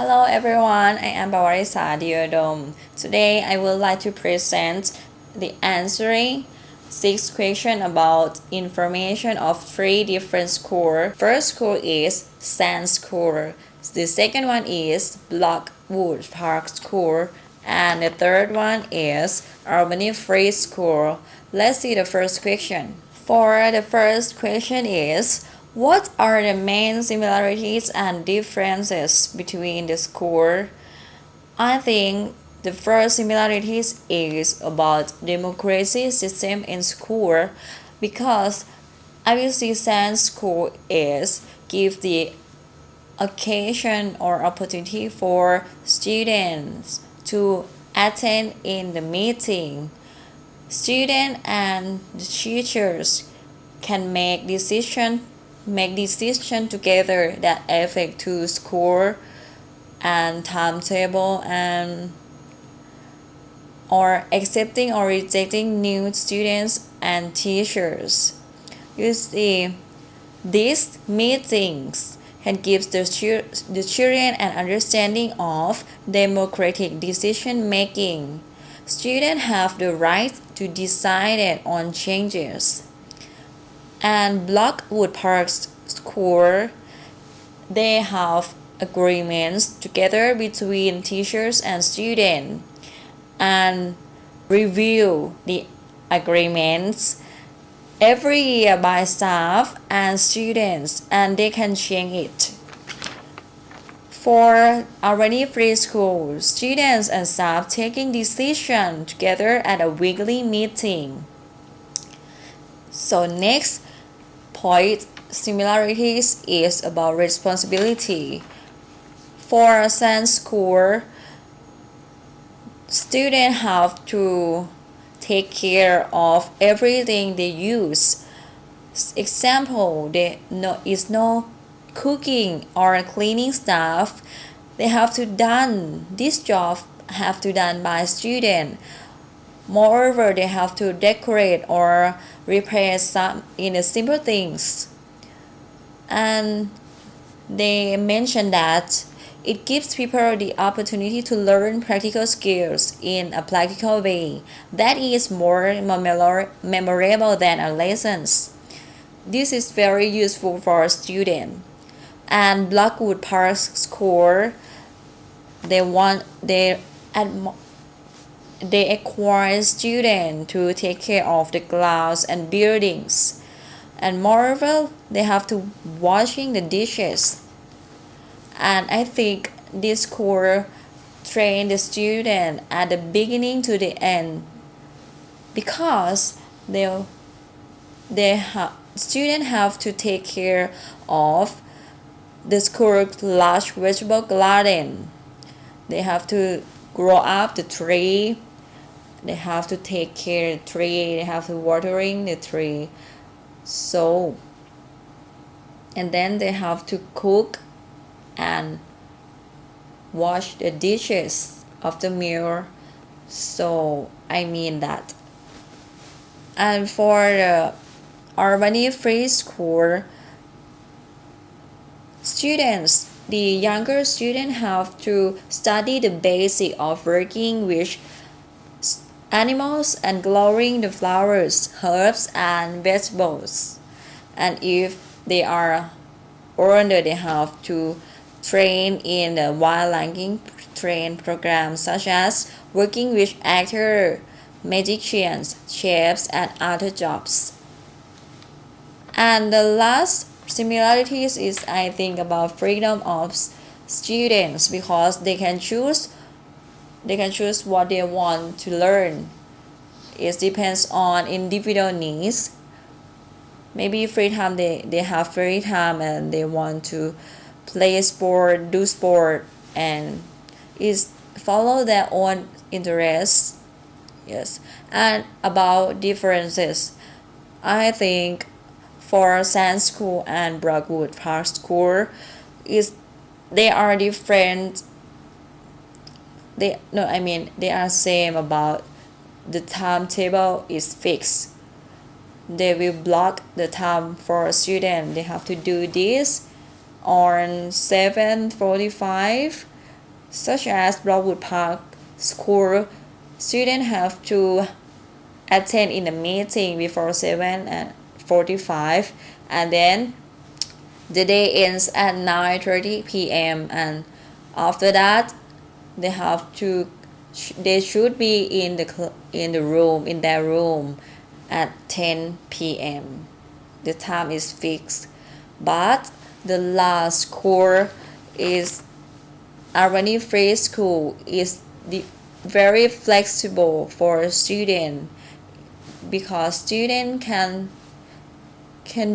Hello everyone, I am Bawarisa Diodom. Today I would like to present the answering 6 questions about information of 3 different schools. First school is Sand School. The second one is Blockwood Park School. And the third one is Albany Free School. Let's see the first question. For the first question is, what are the main similarities and differences between the school? I think the first similarities is about democracy system in school because IBC Science School is give the occasion or opportunity for students to attend in the meeting. Students and the teachers can make decision together that affect to school and timetable and or accepting or rejecting new students and teachers. You see, these meetings can give the children an understanding of democratic decision making. Students have the right to decide on changes. And Blockwood Park School, they have agreements together between teachers and students and review the agreements every year by staff and students, and they can change it. For Albany Free School, students and staff taking decisions together at a weekly meeting. So next point similarities is about responsibility. For a science school, students have to take care of everything they use. Example, there is no cooking or cleaning stuff. They have to done this job have to done by student. Moreover, they have to decorate or repair some in the simple things. And they mention that it gives people the opportunity to learn practical skills in a practical way that is more memorable than a lessons. This is very useful for a student. And Blockwood Park School, they acquire students to take care of the grounds and buildings. And moreover, they have to washing the dishes. And I think this school train the student at the beginning to the end because students have to take care of the school's large vegetable garden. They have to grow up the tree. They have to take care of the tree. They have to watering the tree. So, and then they have to cook and wash the dishes of the meal. So I mean that. And for the Albany Free School students, the younger students have to study the basic of working with animals and growing the flowers, herbs and vegetables. And if they are older, they have to train in the wild language train programs such as working with actors, magicians, chefs and other jobs. And the last similarities is I think about freedom of students because they can choose what they want to learn. It depends on individual needs. Maybe free time they have free time and they want to play sport, do sport, and is follow their own interests. Yes. And about differences, I think for Sand School and Brockwood Park School they are different. They are same about the timetable is fixed. They will block the time for a student. They have to do this on 7:45 such as Broadwood Park School, students have to attend in the meeting before 7:45, and then the day ends at 9:30 p.m. and after that they should be in their room at 10 p.m. The time is fixed, but the last school is Albany Free School is very flexible for student because student can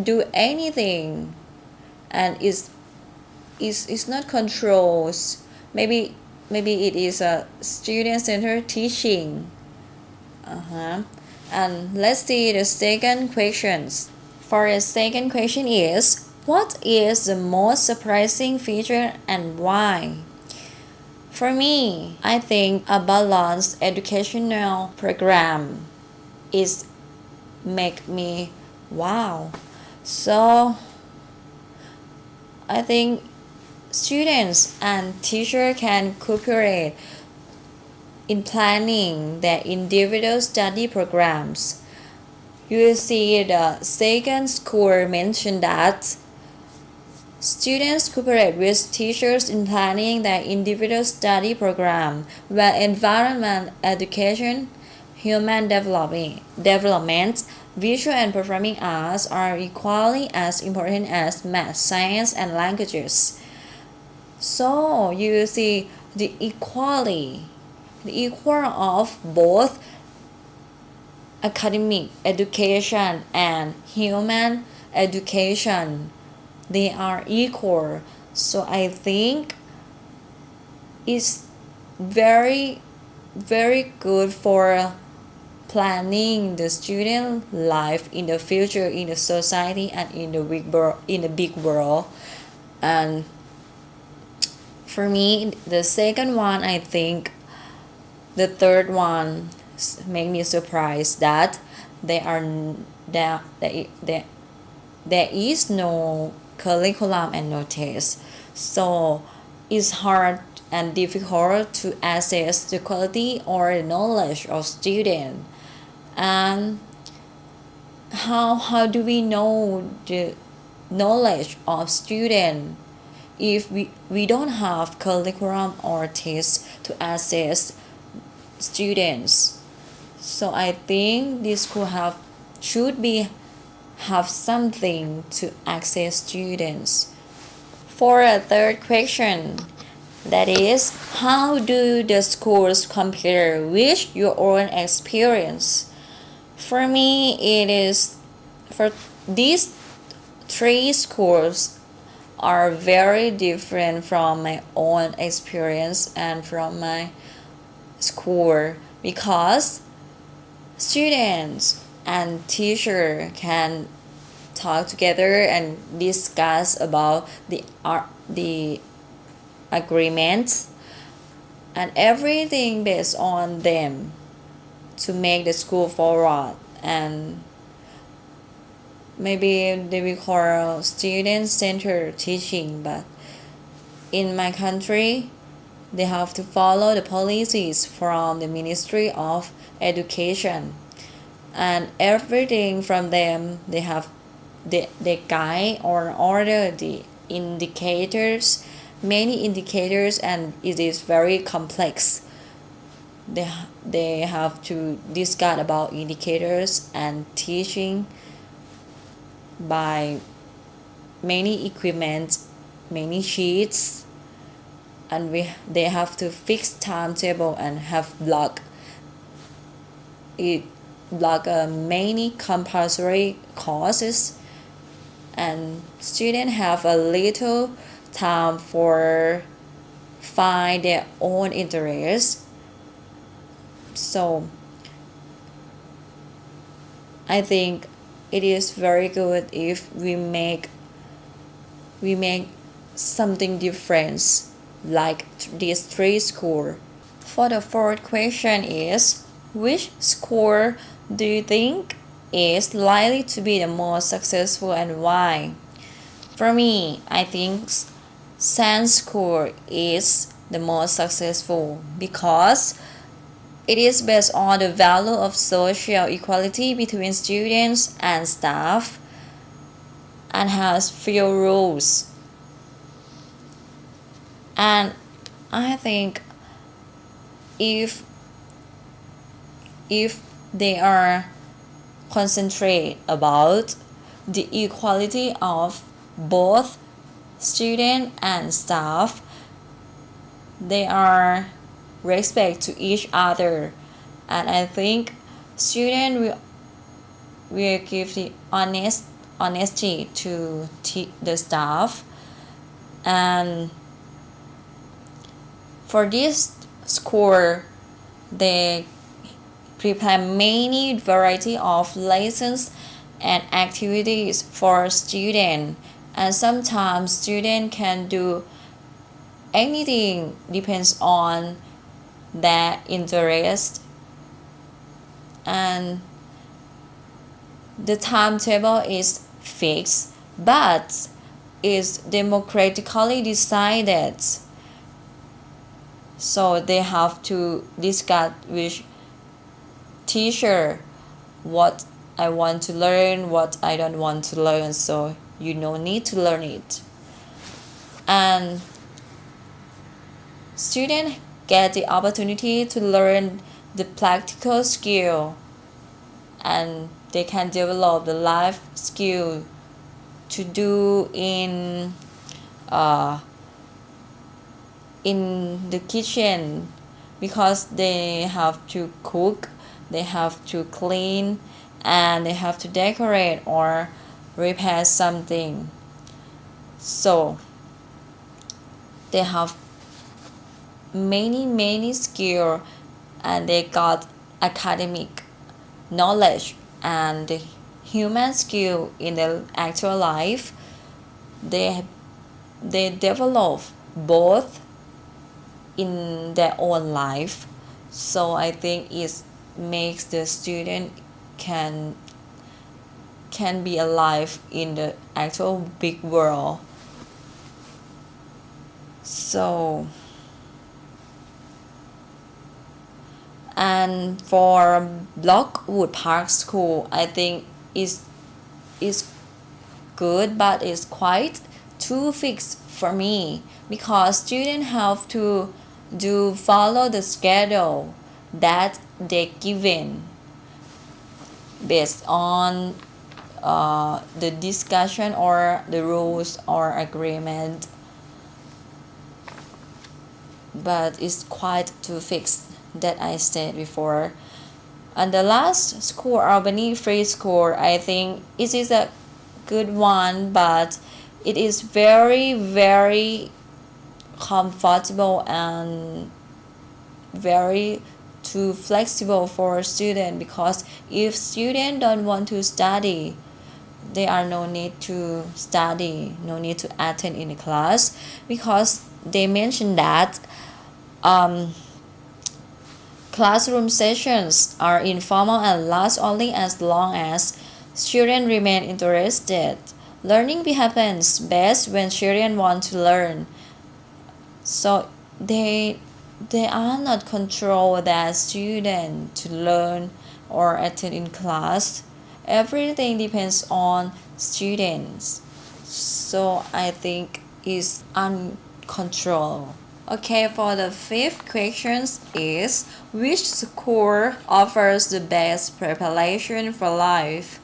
do anything and is not controlled. Maybe it is a student-centered teaching. And let's see the second questions. For the second question is, what is the most surprising feature and why? For me, I think a balanced educational program is make me wow. So I think students and teachers can cooperate in planning their individual study programs. You will see the second score mentioned that students cooperate with teachers in planning their individual study program, where environment education, human development, visual and performing arts are equally as important as math, science, and languages. So you will see the equal of both academic education and human education. They are equal. So I think it's very good for planning the student life in the future in the society and in the big world. And for me, the second one, I think the third one made me surprised that there is no curriculum and no test. So it's hard and difficult to assess the quality or the knowledge of student. And how do we know the knowledge of student if we don't have curriculum or tests to assess students? So I think this school should have something to access students. For a third question, that is, how do the schools compare with your own experience? For me, it is for these three schools are very different from my own experience and from my school because students and teacher can talk together and discuss about the agreements and everything based on them to make the school forward. And maybe they will call student-centered teaching, but in my country they have to follow the policies from the Ministry of Education, and everything from them they guide or order the indicators, many indicators, and it is very complex. They have to discuss about indicators and teaching by many equipment, many sheets, and they have to fix timetable and have block many compulsory courses, and students have a little time for find their own interests. So I think it is very good if we make something different like these three schools. For the fourth question is, which school do you think is likely to be the most successful and why? For me, I think Science School is the most successful because it is based on the value of social equality between students and staff and has few rules. And I think if they are concentrate about the equality of both student and staff, they are respect to each other, and I think student will give the honesty to the staff. And for this school, they prepare many variety of lessons and activities for students, and sometimes students can do anything depends on their interest, and the timetable is fixed but is democratically decided, so they have to discuss with teacher what I want to learn, what I don't want to learn, so you no need to learn it. And students get the opportunity to learn the practical skill, and they can develop the life skill to do in the kitchen, because they have to cook, they have to clean, and they have to decorate or repair something. So they have many skill, and they got academic knowledge and human skill in the actual life. They develop both in their own life, so I think it makes the student can be alive in the actual big world. So, and for Blockwood Park School, I think is good, but it's quite too fixed for me, because students have to follow the schedule that they given based on the discussion or the rules or agreement, but it's quite too fixed that I said before. And the last school, Albany Free School, I think it is a good one, but it is very comfortable and very too flexible for student, because if student don't want to study, there are no need to study, no need to attend in the class, because they mentioned that classroom sessions are informal and last only as long as students remain interested. Learning happens best when children want to learn. So they are not control their student to learn or attend in class. Everything depends on students. So I think it's uncontrolled. Okay, for the fifth question is, which school offers the best preparation for life?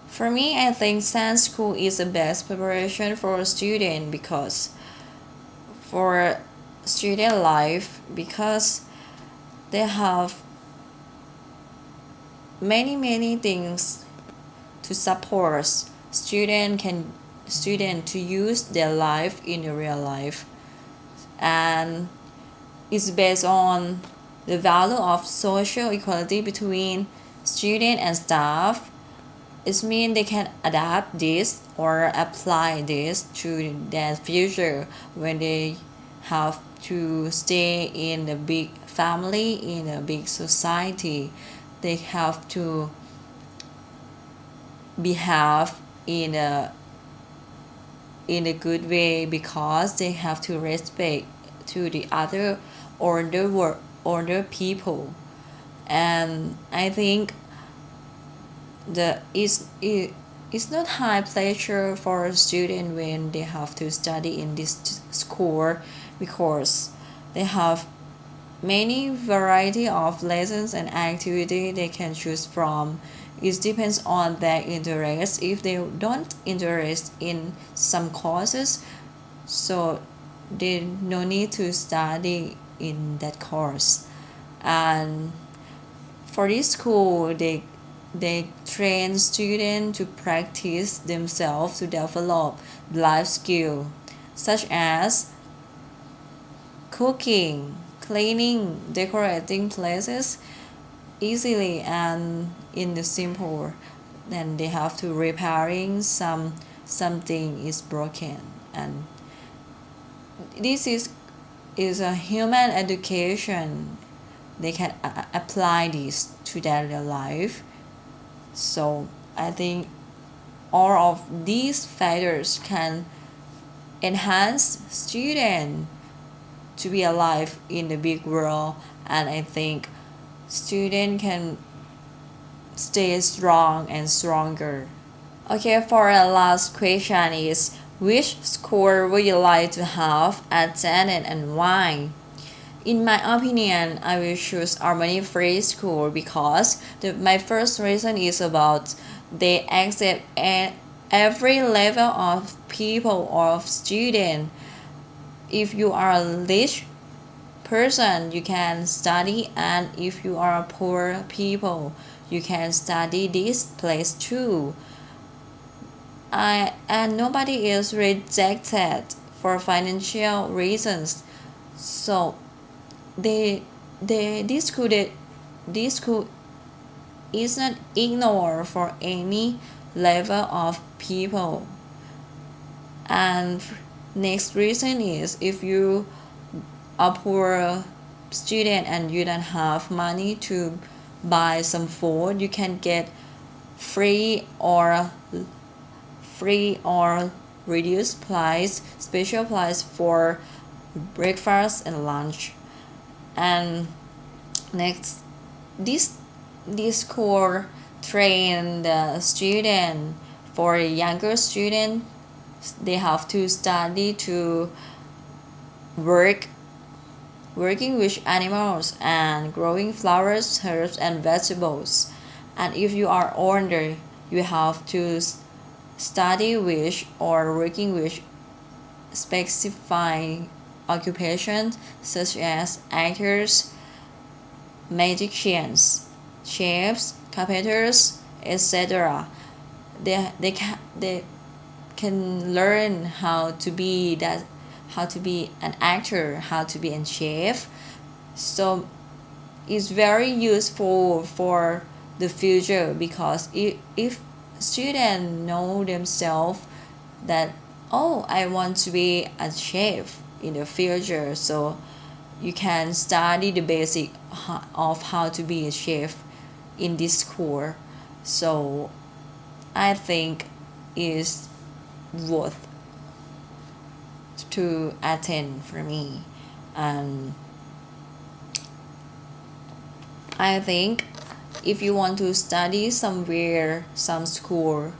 For me, I think science school is the best preparation for a student, because for student life, because they have many things to support student to use their life in the real life, and it's based on the value of social equality between student and staff. It means they can adapt this or apply this to their future when they have to stay in a big family, in a big society. They have to behave in a good way, because they have to respect to the other older people. And I think it's not high pleasure for a student when they have to study in this school, because they have many variety of lessons and activity they can choose from. It depends on their interest. If they don't interest in some courses, so they no need to study in that course. And for this school, they train students to practice themselves to develop life skill such as cooking, cleaning, decorating places easily and in the simple. Then they have to repairing something is broken, and this is a human education. They can apply this to their life. So I think all of these factors can enhance students to be alive in the big world, and I think students can stay strong and stronger. Okay, for our last question is, which school would you like to have attended and why? In my opinion, I will choose Harmony Free School because my first reason is about they accept every level of people or of student. If you are a rich person, you can study, and if you are a poor people, you can study this place too. And nobody is rejected for financial reasons. So this school is not ignored for any level of people. And next reason is, if you are poor student and you don't have money to buy some food, you can get free or reduced price, special price for breakfast and lunch. And next, this school train the student. For younger student, they have to study to working with animals and growing flowers, herbs, and vegetables. And if you are older, you have to study with or working with specified occupations such as actors, magicians, chefs, carpenters, etc. They can learn how to be an actor, how to be a chef. So it's very useful for the future, because if students know themselves that, oh, I want to be a chef in the future, so you can study the basic of how to be a chef in this school. So I think is worth to attend for me. And I think if you want to study somewhere, some school,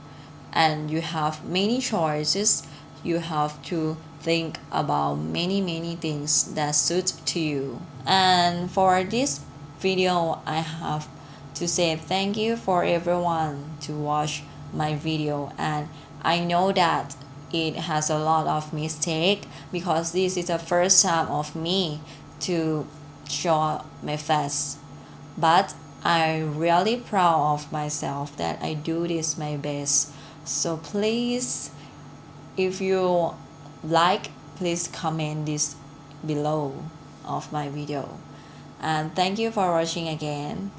and you have many choices, you have to think about many things that suit to you. And for this video, I have to say thank you for everyone to watch my video. And I know that it has a lot of mistake, because this is the first time of me to show my face. But I'm really proud of myself that I do this my best. So please, if you like, please comment this below of my video. And thank you for watching again.